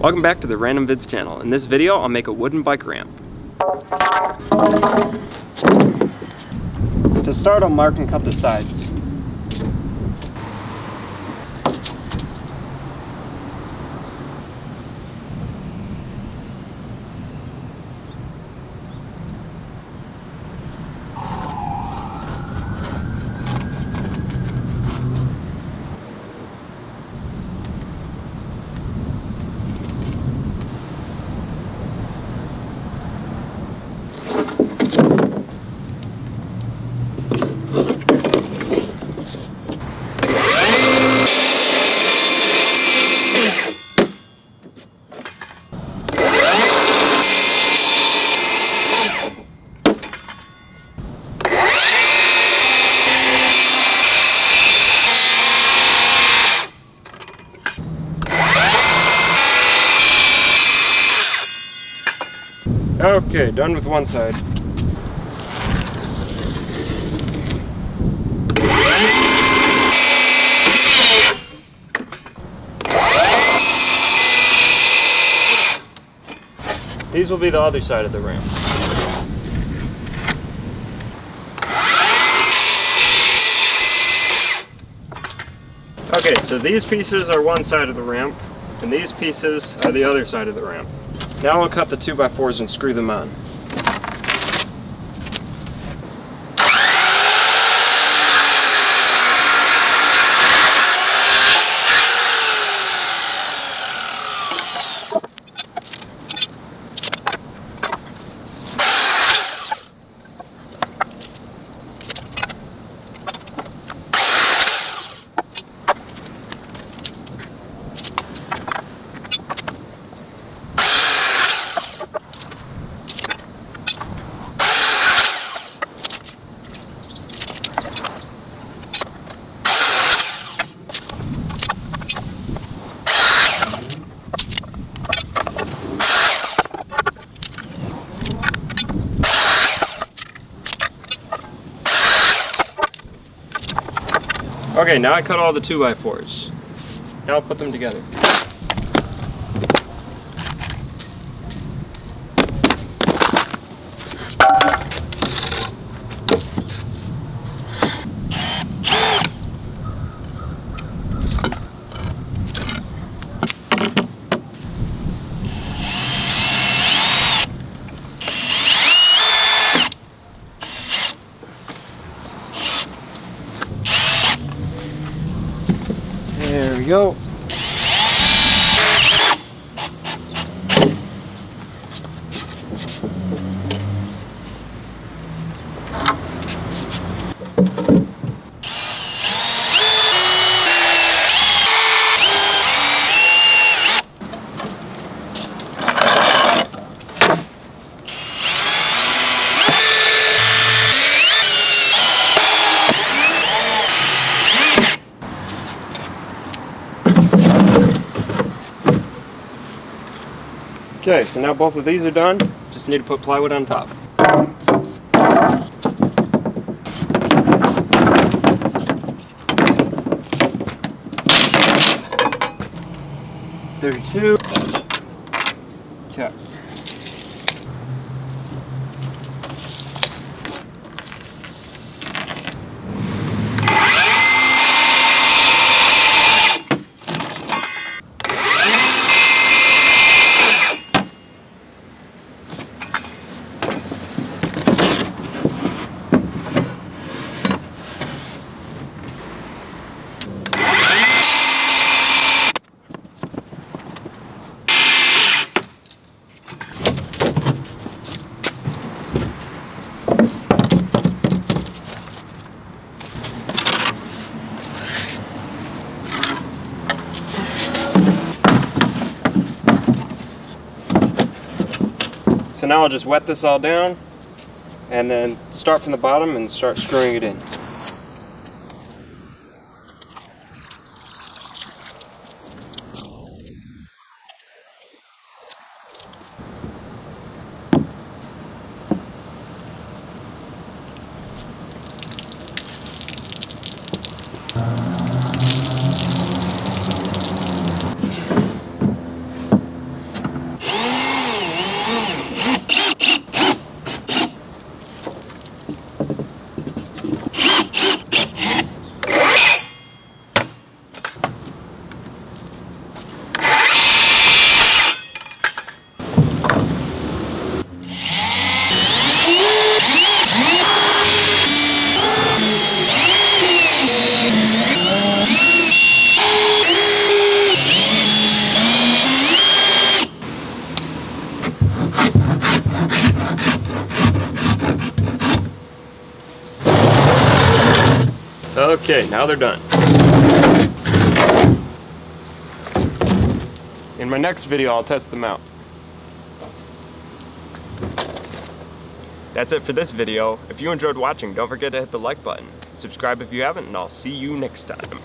Welcome back to the Random Vids channel. In this video, I'll make a wooden bike ramp. To start, I'll mark and cut the sides. Okay, done with one side. These will be the other side of the ramp. Okay, so these pieces are one side of the ramp, and these pieces are the other side of the ramp. Now I'll cut the 2x4s and screw them on. Okay, now I cut all the 2x4s. Now I'll put them together. There we go. Okay, so now both of these are done. Just need to put plywood on top. $32. Okay. So now I'll just wet this all down and then start from the bottom and start screwing it in. Okay, now they're done. In my next video, I'll test them out. That's it for this video. If you enjoyed watching, don't forget to hit the like button. Subscribe if you haven't, and I'll see you next time.